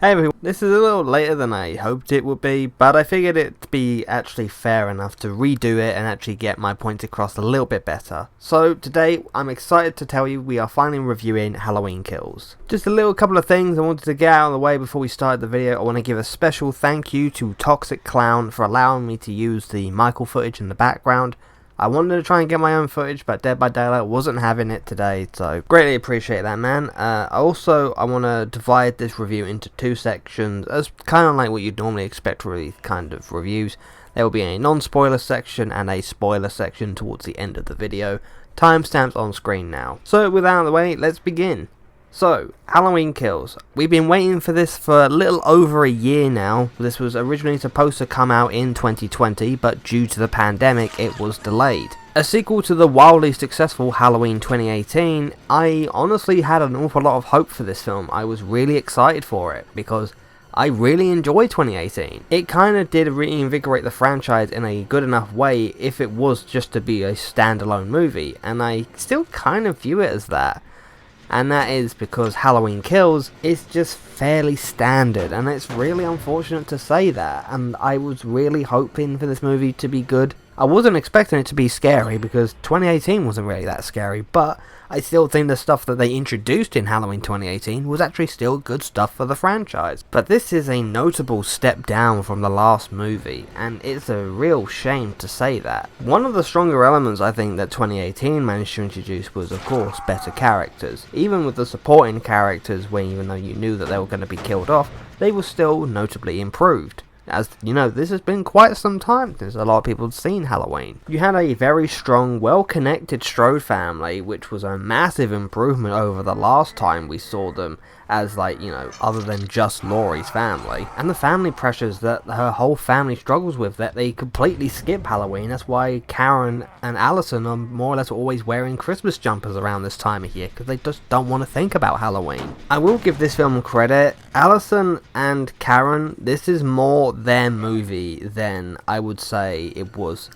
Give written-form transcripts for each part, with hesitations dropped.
Hey everyone, this is a little later than I hoped it would be, but I figured it'd be actually fair enough to redo it and actually get my points across a little bit better. So today, I'm excited to tell you we are finally reviewing Halloween Kills. Just a little couple of things I wanted to get out of the way before we started the video. I want to give a special thank you to Toxic Clown for allowing me to use the Michael footage in the background. I wanted to try and get my own footage, but Dead by Daylight wasn't having it today, so greatly appreciate that, man. I want to divide this review into two sections, as kind of like what you'd normally expect for these kind of reviews. There will be a non-spoiler section and a spoiler section towards the end of the video. Timestamps on screen now. So, with that out of the way, let's begin. So, Halloween Kills. We've been waiting for this for a little over a year now. This was originally supposed to come out in 2020, but due to the pandemic, it was delayed. A sequel to the wildly successful Halloween 2018, I honestly had an awful lot of hope for this film. I was really excited for it, because I really enjoyed 2018. It kind of did reinvigorate the franchise in a good enough way if it was just to be a standalone movie, and I still kind of view it as that. And that is because Halloween Kills is just fairly standard, and it's really unfortunate to say that, and I was really hoping for this movie to be good. I wasn't expecting it to be scary, because 2018 wasn't really that scary, but I still think the stuff that they introduced in Halloween 2018 was actually still good stuff for the franchise. But this is a notable step down from the last movie, and it's a real shame to say that. One of the stronger elements I think that 2018 managed to introduce was, of course, better characters. Even with the supporting characters, where even though you knew that they were going to be killed off, they were still notably improved. As you know, this has been quite some time since a lot of people had seen Halloween. You had a very strong, well-connected Strode family, which was a massive improvement over the last time we saw them as, like, you know, other than just Laurie's family. And the family pressures that her whole family struggles with, that they completely skip Halloween. That's why Karen and Allison are more or less always wearing Christmas jumpers around this time of year, because they just don't want to think about Halloween. I will give this film credit. Allison and Karen, this is more their movie than I would say it was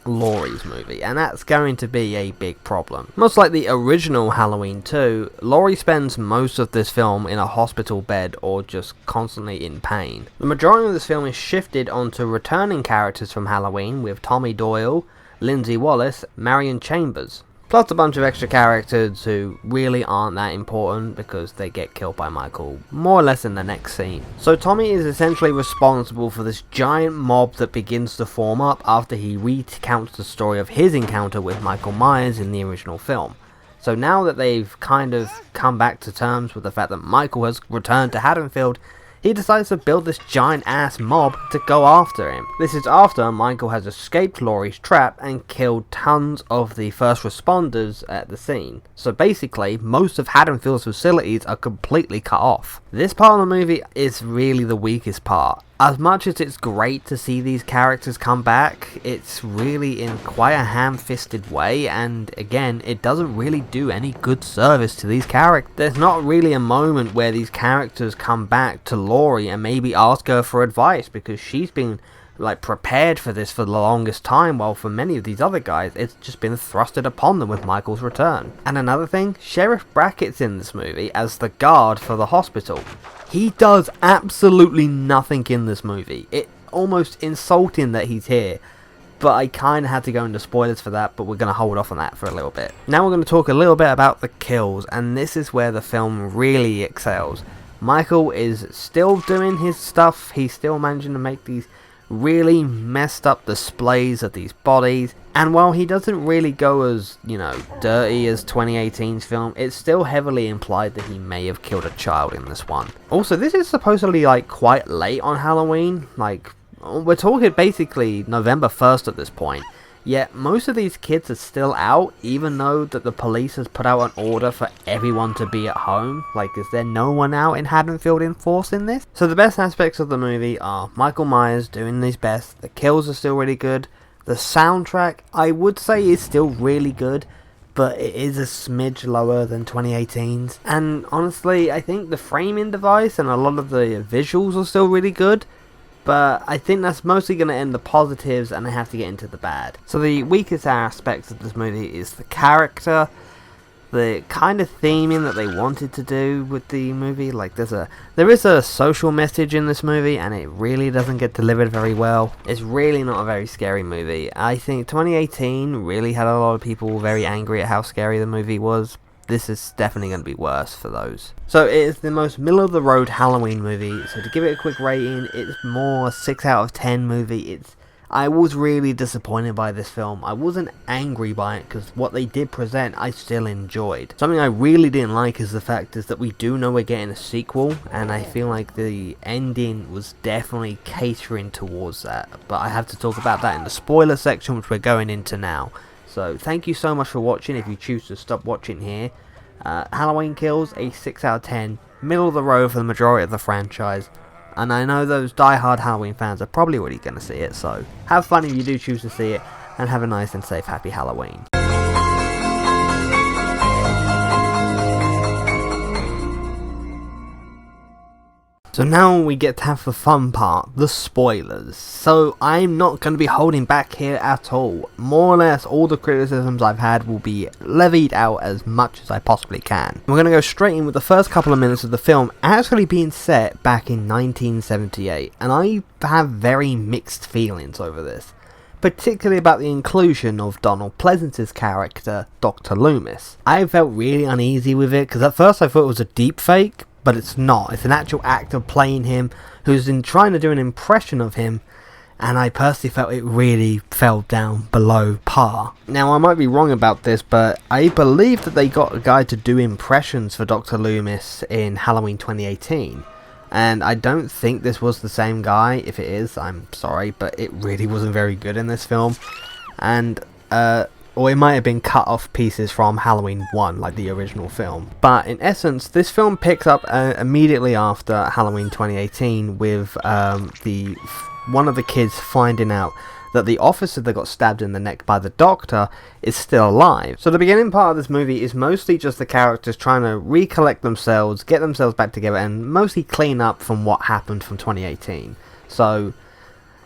Laurie's movie, and that's going to be a big problem. Much like the original Halloween 2, Laurie spends most of this film in a hospital bed or just constantly in pain. The majority of this film is shifted onto returning characters from Halloween with Tommy Doyle, Lindsay Wallace, Marion Chambers. Plus a bunch of extra characters who really aren't that important because they get killed by Michael more or less in the next scene. So Tommy is essentially responsible for this giant mob that begins to form up after he recounts the story of his encounter with Michael Myers in the original film. So now that they've kind of come back to terms with the fact that Michael has returned to Haddonfield, he decides to build this giant ass mob to go after him. This is after Michael has escaped Laurie's trap and killed tons of the first responders at the scene. So basically, most of Haddonfield's facilities are completely cut off. This part of the movie is really the weakest part. As much as it's great to see these characters come back, it's really in quite a ham-fisted way, and again, it doesn't really do any good service to these characters. There's not really a moment where these characters come back to Laurie and maybe ask her for advice, because she's been like prepared for this for the longest time, while for many of these other guys, it's just been thrusted upon them with Michael's return. And another thing, Sheriff Brackett's in this movie as the guard for the hospital. He does absolutely nothing in this movie. It's almost insulting that he's here, but I kind of had to go into spoilers for that, but we're going to hold off on that for a little bit. Now we're going to talk a little bit about the kills, and this is where the film really excels. Michael is still doing his stuff. He's still managing to make these really messed up displays of these bodies, and while he doesn't really go as, you know, dirty as 2018's film, it's still heavily implied that he may have killed a child in this one. Also, this is supposedly like quite late on Halloween, like we're talking basically November 1st at this point. Yet most of these kids are still out, even though that the police has put out an order for everyone to be at home. Like, is there no one out in Haddonfield enforcing this? So the best aspects of the movie are Michael Myers doing his best, the kills are still really good, the soundtrack I would say is still really good, but it is a smidge lower than 2018's. And honestly, I think the framing device and a lot of the visuals are still really good. But I think that's mostly going to end the positives, and I have to get into the bad. So the weakest aspects of this movie is the character. the kind of theming that they wanted to do with the movie. Like there is a social message in this movie, and it really doesn't get delivered very well. It's really not a very scary movie. I think 2018 really had a lot of people very angry at how scary the movie was. This is definitely going to be worse for those. So it is the most middle of the road Halloween movie. So to give it a quick rating, it's more a 6 out of 10 movie. I was really disappointed by this film. I wasn't angry by it because what they did present I still enjoyed. Something I really didn't like is the fact is that we do know we're getting a sequel, and I feel like the ending was definitely catering towards that. But I have to talk about that in the spoiler section, which we're going into now. So thank you so much for watching. If you choose to stop watching here, Halloween Kills, a 6 out of 10, middle of the road for the majority of the franchise. And I know those die-hard Halloween fans are probably already going to see it, so have fun if you do choose to see it, and have a nice and safe happy Halloween. So now we get to have the fun part, the spoilers. So I'm not going to be holding back here at all. More or less all the criticisms I've had will be levied out as much as I possibly can. We're going to go straight in with the first couple of minutes of the film actually being set back in 1978. And I have very mixed feelings over this. Particularly about the inclusion of Donald Pleasence's character, Dr. Loomis. I felt really uneasy with it because at first I thought it was a deep fake. But it's not. It's an actual actor playing him who's trying to do an impression of him, and I personally felt it really fell down below par. Now I might be wrong about this, but I believe that they got a guy to do impressions for Dr. Loomis in Halloween 2018, and I don't think this was the same guy. If it is, I'm sorry, but it really wasn't very good in this film, and or it might have been cut off pieces from Halloween 1, like the original film. But in essence, this film picks up immediately after Halloween 2018 with one of the kids finding out that the officer that got stabbed in the neck by the doctor is still alive. So the beginning part of this movie is mostly just the characters trying to recollect themselves, get themselves back together, and mostly clean up from what happened from 2018. So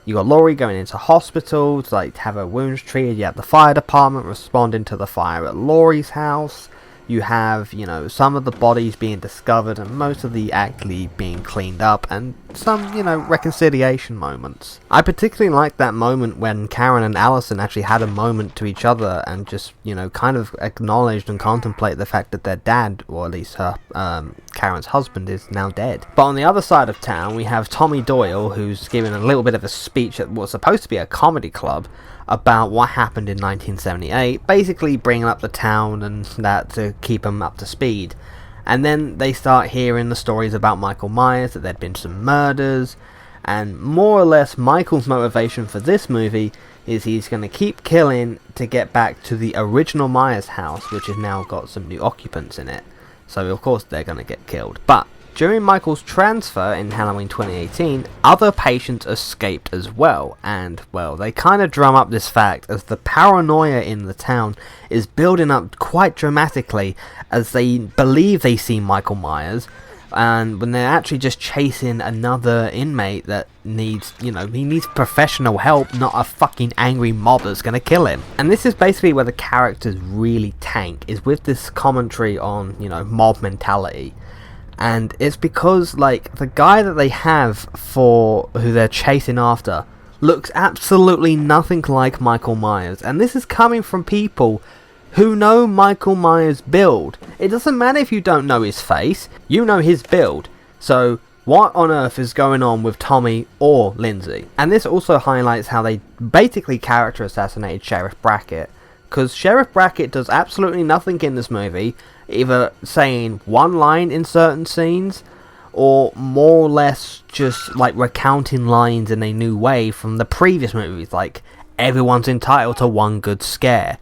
you got Laurie going into hospital to have her wounds treated. You have the fire department responding to the fire at Laurie's house. You have, some of the bodies being discovered and most of the actually being cleaned up, and some, reconciliation moments. I particularly like that moment when Karen and Allison actually had a moment to each other and just, kind of acknowledged and contemplate the fact that their dad, or at least her, Karen's husband, is now dead. But on the other side of town, we have Tommy Doyle, who's giving a little bit of a speech at what's supposed to be a comedy club about what happened in 1978, basically bringing up the town and that to keep them up to speed. And then they start hearing the stories about Michael Myers, that there'd been some murders, and more or less Michael's motivation for this movie is he's going to keep killing to get back to the original Myers house, which has now got some new occupants in it. So of course they're going to get killed. But during Michael's transfer in Halloween 2018, other patients escaped as well, and, well, they kind of drum up this fact as the paranoia in the town is building up quite dramatically as they believe they see Michael Myers, and when they're actually just chasing another inmate that needs, he needs professional help, not a fucking angry mob that's gonna kill him. And this is basically where the characters really tank, is with this commentary on, mob mentality. And it's because, the guy that they have for who they're chasing after looks absolutely nothing like Michael Myers. And this is coming from people who know Michael Myers' build. It doesn't matter if you don't know his face, you know his build. So what on earth is going on with Tommy or Lindsay? And this also highlights how they basically character assassinated Sheriff Brackett. Because Sheriff Brackett does absolutely nothing in this movie, either saying one line in certain scenes, or more or less just recounting lines in a new way from the previous movies, like everyone's entitled to one good scare.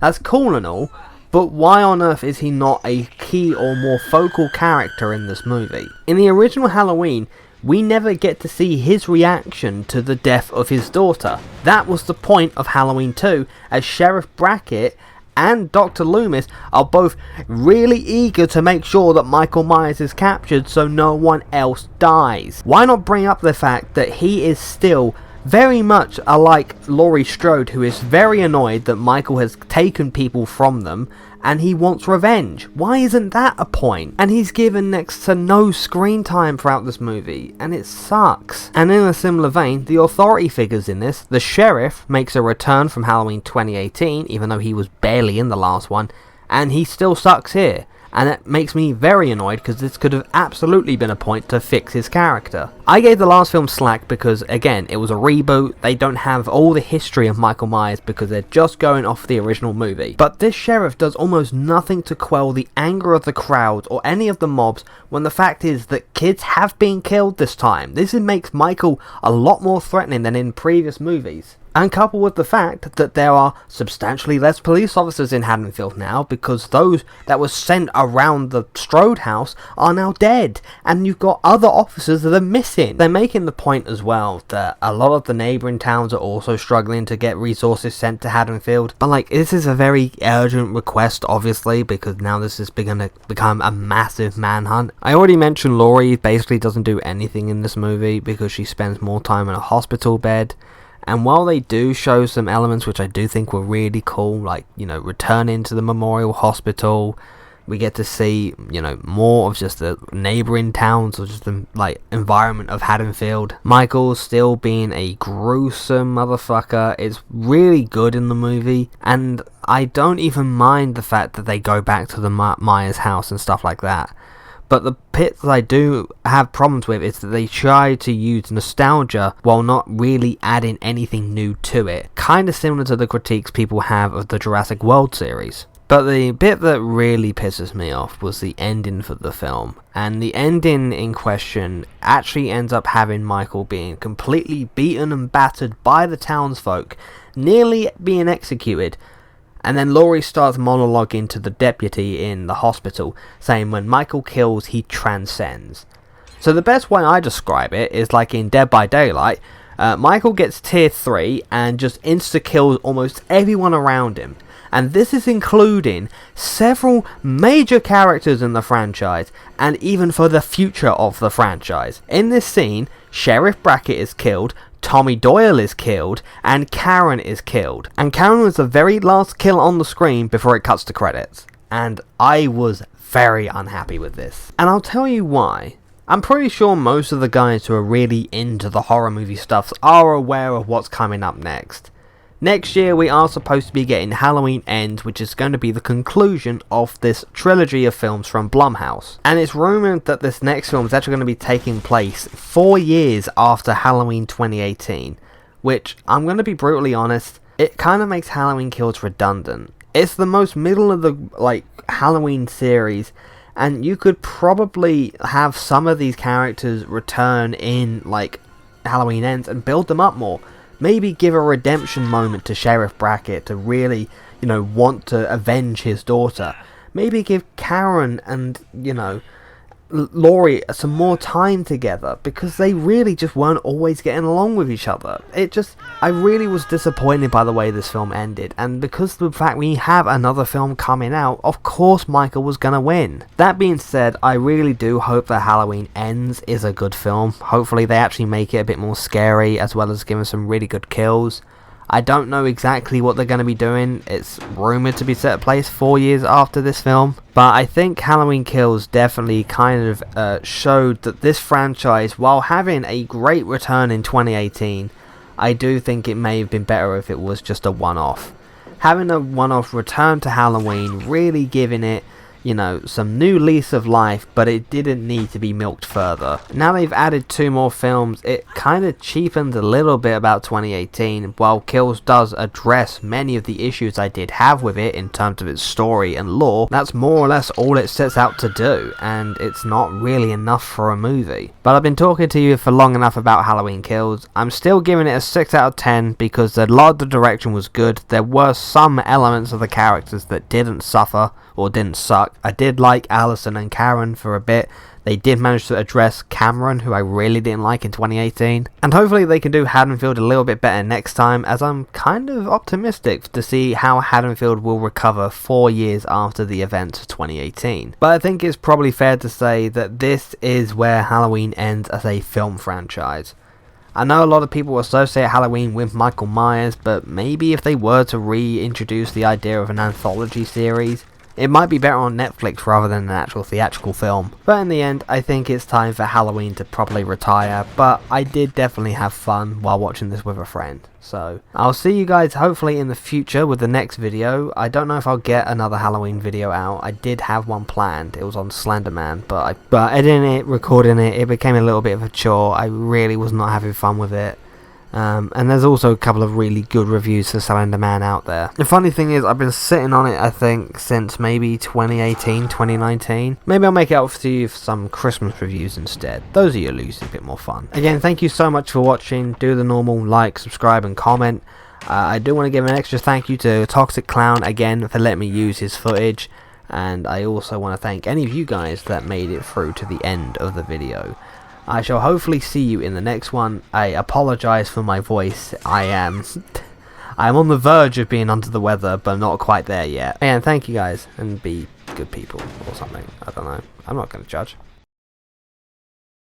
That's cool and all, but why on earth is he not a key or more focal character in this movie? In the original Halloween, we never get to see his reaction to the death of his daughter. That was the point of Halloween 2, as Sheriff Brackett and Dr. Loomis are both really eager to make sure that Michael Myers is captured so no one else dies. Why not bring up the fact that he is still very much like Laurie Strode, who is very annoyed that Michael has taken people from them and he wants revenge. Why isn't that a point? And he's given next to no screen time throughout this movie, and it sucks. And in a similar vein, the authority figures in this, the sheriff makes a return from Halloween 2018, even though he was barely in the last one, and he still sucks here. And it makes me very annoyed because this could have absolutely been a point to fix his character. I gave the last film slack because, again, it was a reboot. They don't have all the history of Michael Myers because they're just going off the original movie. But this sheriff does almost nothing to quell the anger of the crowd or any of the mobs, when the fact is that kids have been killed this time. This makes Michael a lot more threatening than in previous movies. And coupled with the fact that there are substantially less police officers in Haddonfield now, because those that were sent around the Strode house are now dead, and you've got other officers that are missing. They're making the point as well that a lot of the neighbouring towns are also struggling to get resources sent to Haddonfield. But like, this is a very urgent request, obviously, because now this is going to become a massive manhunt. I already mentioned Laurie basically doesn't do anything in this movie because she spends more time in a hospital bed. And while they do show some elements which I do think were really cool, like, you know, returning to the Memorial Hospital, we get to see, you know, more of just the neighbouring towns or just the, like, environment of Haddonfield. Michael still being a gruesome motherfucker is really good in the movie, and I don't even mind the fact that they go back to the Myers house and stuff like that. But the bit that I do have problems with is that they try to use nostalgia while not really adding anything new to it. Kinda similar to the critiques people have of the Jurassic World series. But the bit that really pisses me off was the ending for the film. And the ending in question actually ends up having Michael being completely beaten and battered by the townsfolk, nearly being executed. And then Laurie starts monologuing to the deputy in the hospital, saying when Michael kills, he transcends. So the best way I describe it is like in Dead by Daylight, Michael gets tier 3 and just insta-kills almost everyone around him. And this is including several major characters in the franchise, and even for the future of the franchise. In this scene, Sheriff Brackett is killed, Tommy Doyle is killed, and Karen is killed. And Karen was the very last kill on the screen before it cuts to credits. And I was very unhappy with this. And I'll tell you why. I'm pretty sure most of the guys who are really into the horror movie stuff are aware of what's coming up next. Next year we are supposed to be getting Halloween Ends, which is going to be the conclusion of this trilogy of films from Blumhouse. And it's rumoured that this next film is actually going to be taking place 4 years after Halloween 2018. Which, I'm going to be brutally honest, it kind of makes Halloween Kills redundant. It's the most middle of the, like, Halloween series, and you could probably have some of these characters return in, like, Halloween Ends and build them up more. Maybe give a redemption moment to Sheriff Brackett to really, you know, want to avenge his daughter. Maybe give Karen and, you know, Laurie some more time together, because they really just weren't always getting along with each other. I really was disappointed by the way this film ended, and because of the fact we have another film coming out, of course Michael was gonna win. That being said, I really do hope that Halloween Ends is a good film. Hopefully they actually make it a bit more scary, as well as giving some really good kills. I don't know exactly what they're going to be doing. It's rumoured to be set in place 4 years after this film. But I think Halloween Kills definitely kind of showed that this franchise, while having a great return in 2018, I do think it may have been better if it was just a one-off. Having a one-off return to Halloween, really giving it, you know, some new lease of life, but it didn't need to be milked further. Now they've added 2 more films, it kind of cheapens a little bit about 2018, while Kills does address many of the issues I did have with it in terms of its story and lore. That's more or less all it sets out to do, and it's not really enough for a movie. But I've been talking to you for long enough about Halloween Kills. I'm still giving it a 6 out of 10 because a lot of the direction was good. There were some elements of the characters that didn't suffer or didn't suck. I did like Allison and Karen for a bit. They did manage to address Cameron, who I really didn't like in 2018. And hopefully they can do Haddonfield a little bit better next time, as I'm kind of optimistic to see how Haddonfield will recover 4 years after the events of 2018. But I think it's probably fair to say that this is where Halloween ends as a film franchise. I know a lot of people associate Halloween with Michael Myers, but maybe if they were to reintroduce the idea of an anthology series, It might be better on Netflix rather than an actual theatrical film. But in the end, I think it's time for Halloween to properly retire, but I did definitely have fun while watching this with a friend. So, I'll see you guys hopefully in the future with the next video. I don't know if I'll get another Halloween video out. I did have one planned. It was on Slenderman, but editing it, recording it, it became a little bit of a chore. I really was not having fun with it. And there's also a couple of really good reviews for Slenderman out there. The funny thing is, I've been sitting on it, I think, since maybe 2018, 2019. Maybe I'll make it up to you for some Christmas reviews instead. Those are usually a bit more fun. Again, thank you so much for watching. Do the normal like, subscribe, and comment. I do want to give an extra thank you to Toxic Clown again for letting me use his footage. And I also want to thank any of you guys that made it through to the end of the video. I shall hopefully see you in the next one. I apologise for my voice. I am on the verge of being under the weather, but not quite there yet. And thank you guys, and be good people or something. I don't know. I'm not going to judge.